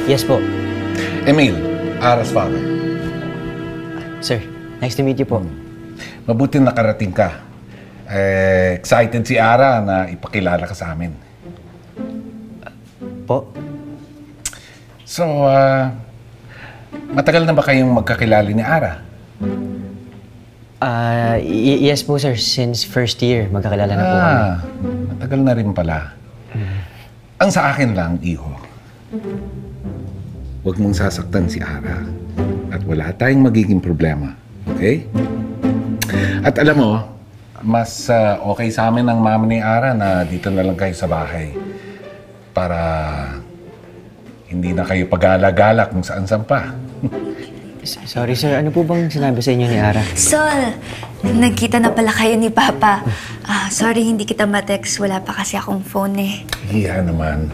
Yes po. Emil, Ara's father. Sir, nice to meet you po. Mabuti nakarating ka. Excited si Ara na ipakilala ka sa amin. Po? So, matagal na ba kayong magkakilala ni Ara? Yes po sir. Since first year, magkakilala na po kami. Matagal na rin pala. Ang sa akin lang, iho, huwag mong sasaktan si Ara at wala tayong magiging problema. Okay? At alam mo, mas okay sa amin ang mama ni Ara na dito na lang kayo sa bahay para hindi na kayo pag-alagala kung saan-saan pa. Sorry sir, ano po bang sinabi sa inyo ni Ara? Sol, nagkita na pala kayo ni Papa. Sorry, hindi kita ma-text. Wala pa kasi akong phone eh. Iya naman.